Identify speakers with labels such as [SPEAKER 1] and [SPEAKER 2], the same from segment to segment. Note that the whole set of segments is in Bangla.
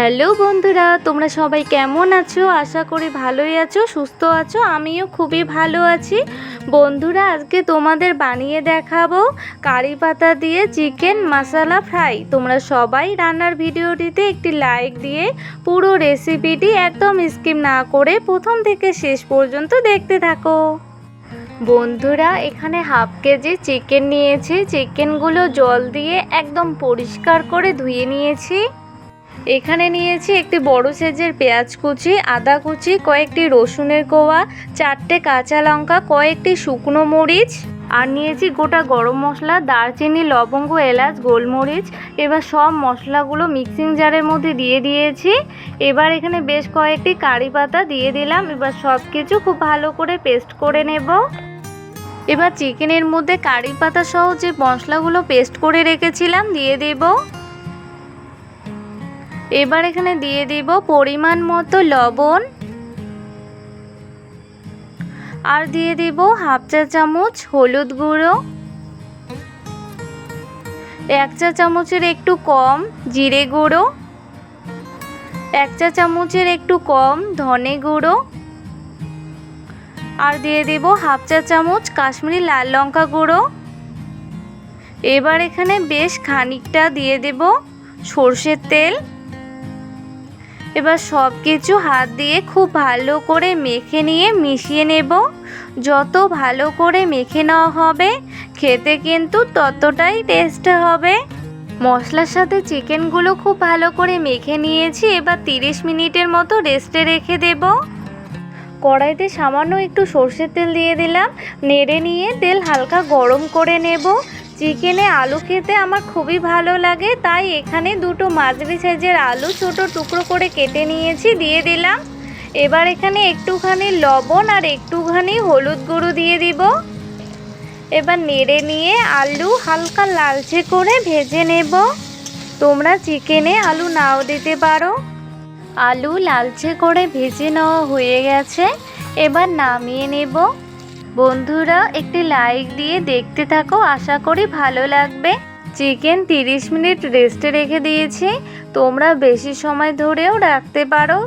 [SPEAKER 1] হ্যালো বন্ধুরা, তোমরা সবাই কেমন আছো? আশা করি ভালোই আছো, সুস্থ আছো। আমিও খুবই ভালো আছি। বন্ধুরা, আজকে তোমাদের বানিয়ে দেখাবো কারি পাতা দিয়ে চিকেন মশলা ফ্রাই। তোমরা সবাই রান্নার ভিডিওটিতে একটি লাইক দিয়ে পুরো রেসিপিটি একদম স্কিপ না করে প্রথম থেকে শেষ পর্যন্ত দেখতে থাকো। বন্ধুরা, এখানে হাফ কেজি চিকেন নিয়েছি। চিকেনগুলো জল দিয়ে একদম পরিষ্কার করে ধুয়ে নিয়েছি। এখানে নিয়েছি একটি বড় সাইজের পেঁয়াজ কুচি, আদা কুচি, কয়েকটি রসুনের কোয়া, 4টে কাঁচা লঙ্কা, কয়েকটি শুকনো মরিচ, আর নিয়েছি গোটা গরম মশলা, দারচিনি, লবঙ্গ, এলাচ, গোলমরিচ। এবার সব মশলাগুলো মিক্সিং জারের মধ্যে দিয়ে দিয়েছি। এবার এখানে বেশ কয়েকটি কারি পাতা দিয়ে দিলাম। এবার সব কিছু খুব ভালো করে পেস্ট করে নেব। এবার চিকেনের মধ্যে কারি পাতা সহ যে মশলাগুলো পেস্ট করে রেখেছিলাম দিয়ে দেব। এবার এখানে দিয়ে দিব পরিমাণ মতো লবণ, আর দিয়ে দিব হাফ চা চামচ হলুদ গুঁড়ো, 1 চা চামচের একটু কম জিরে গুঁড়ো, 1 চা চামচের একটু কম ধনে গুঁড়ো, আর দিয়ে দিব হাফ চা চামচ কাশ্মীরি লাল লঙ্কা গুঁড়ো। এবার এখানে বেশ খানিকটা দিয়ে দেব সরষের তেল। এবার সব কিছু হাত দিয়ে খুব ভালো করে মেখে নিয়ে মিশিয়ে নেব। যত ভালো করে মেখে নেওয়া হবে খেতে কিন্তু ততটাই টেস্ট হবে। মশলার সাথে চিকেনগুলো খুব ভালো করে মেখে নিয়েছি। এবার 30 মিনিটের মতো রেস্টে রেখে দেব। কড়াইতে সামান্য একটু সরষের তেল দিয়ে দিলাম। নেড়ে নিয়ে তেল হালকা গরম করে নেব। চিকেনে আলু খেতে আমার খুবই ভালো লাগে, তাই এখানে দুটো মাঝারি সাইজের আলু ছোট টুকরো করে কেটে নিয়েছি, দিয়ে দিলাম। এবার এখানে একটুখানি লবণ আর একটুখানি হলুদ গুঁড়ো দিয়ে দিব। এবার নেড়ে নিয়ে আলু হালকা লালচে করে ভেজে নেব। তোমরা চিকেনে আলু নাও দিতে পারো। আলু লালচে করে ভেজে নেওয়া হয়ে গেছে। এবার নামিয়ে নেব। বন্ধুরা, একটি লাইক দিয়ে দেখতে থাকো, আশা করি ভালো লাগবে। চিকেন 30 মিনিট রেস্টে রেখে দিয়েছি, তোমরা বেশি সময় ধরেও রাখতে পারো।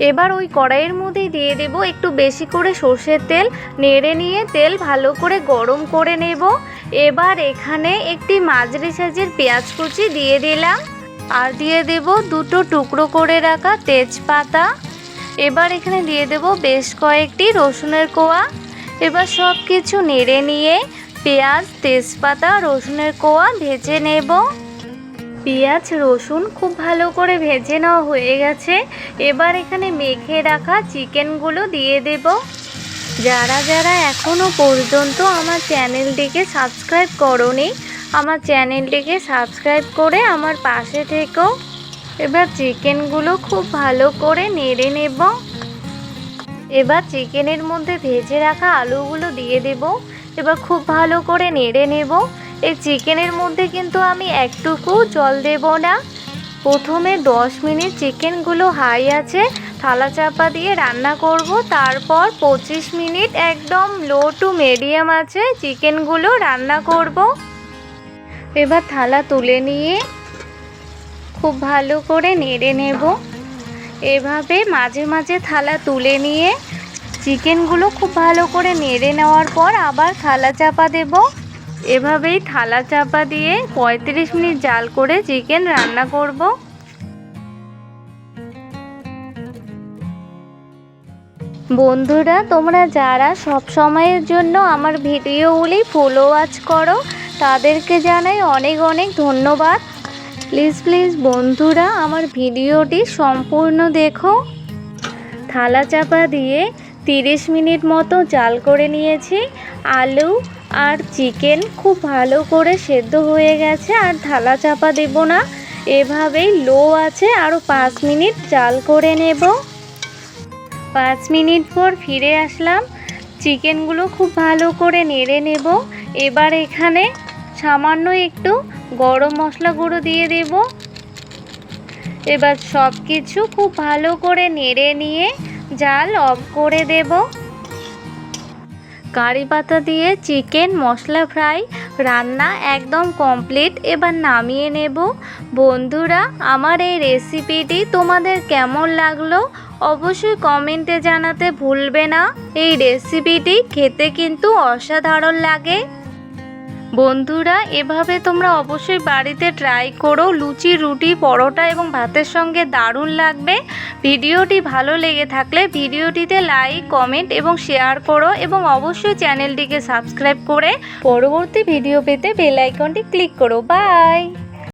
[SPEAKER 1] এবার ওই কড়াইয়ের মধ্যে দিয়ে দেব একটু বেশি করে সর্ষের তেল। নেড়ে নিয়ে তেল ভালো করে গরম করে নেব। এবার এখানে একটি মাঝারি সাইজের পেঁয়াজ কুচি দিয়ে দিলাম, আর দিয়ে দেব দুটো টুকরো করে রাখা তেজপাতা। এবার এখানে দিয়ে দেব বেশ কয়েকটি রসুনের কোয়া। এবার সব কিছু নেড়ে নিয়ে পেঁয়াজ, তেজপাতা, রসুনের কোয়া ভেজে নেব। পেঁয়াজ রসুন খুব ভালো করে ভেজে নেওয়া হয়ে গেছে। এবার এখানে মেখে রাখা চিকেনগুলো দিয়ে দেব। যারা যারা এখনও পর্যন্ত আমার চ্যানেলটিকে সাবস্ক্রাইব করোনি, আমার চ্যানেলটিকে সাবস্ক্রাইব করে আমার পাশে থেকো। এবার চিকেনগুলো খুব ভালো করে নেড়ে নেব। এবার চিকেনের মধ্যে ভেজে রাখা আলুগুলো দিয়ে দেব। এবার খুব ভালো করে নেড়ে নেব। এই চিকেনের মধ্যে কিন্তু আমি একটুকু জল দেব না। প্রথমে 10 মিনিট চিকেনগুলো হাই আছে থালা চাপা দিয়ে রান্না করব। তারপর 25 মিনিট একদম লো টু মিডিয়াম আছে চিকেনগুলো রান্না করব। এবার থালা তুলে নিয়ে খুব ভালো করে নেড়ে নেব। এভাবে মাঝে মাঝে থালা তুলে নিয়ে চিকেনগুলো খুব ভালো করে নেড়ে নেওয়ার পর আবার থালা চাপা দেব। এভাবেই থালা চাপা দিয়ে 35 মিনিট জাল করে চিকেন রান্না করব। বন্ধুরা, তোমরা যারা সব সময়ের জন্য আমার ভিডিওগুলি ফলো ওয়াচ করো, তাদেরকে জানাই অনেক অনেক ধন্যবাদ। প্লিজ বন্ধুরা, আমার ভিডিওটি সম্পূর্ণ দেখো। থালা চাপা দিয়ে 30 মিনিট মতো জাল করে নিয়েছি। আলু আর চিকেন খুব ভালো করে সেদ্ধ হয়ে গেছে, আর থালা চাপা দেব না। এভাবেই লো আছে আরও 5 মিনিট জাল করে নেব। 5 মিনিট পর ফিরে আসলাম। চিকেনগুলো খুব ভালো করে নেড়ে নেব। এবার এখানে সামান্য একটু গরম মশলা গুঁড়ো দিয়ে দেব। এবার সব কিছু খুব ভালো করে নেড়ে নিয়ে জাল অফ করে দেব। কারি পাতা দিয়ে চিকেন মশলা ফ্রাই রান্না একদম কমপ্লিট। এবার নামিয়ে নেব। বন্ধুরা, আমার এই রেসিপিটি তোমাদের কেমন লাগলো অবশ্যই কমেন্টে জানাতে ভুলবে না। এই রেসিপিটি খেতে কিন্তু অসাধারণ লাগে। বন্ধুরা, এভাবে তোমরা অবশ্যই বাড়িতে ট্রাই করো। লুচি, রুটি, পরোটা এবং ভাতের সঙ্গে দারুণ লাগবে। ভিডিওটি ভালো লেগে থাকলে ভিডিওটিতে লাইক, কমেন্ট এবং শেয়ার করো এবং অবশ্যই চ্যানেলটিকে সাবস্ক্রাইব করে পরবর্তী ভিডিও পেতে বেল আইকনটি ক্লিক করো। বাই।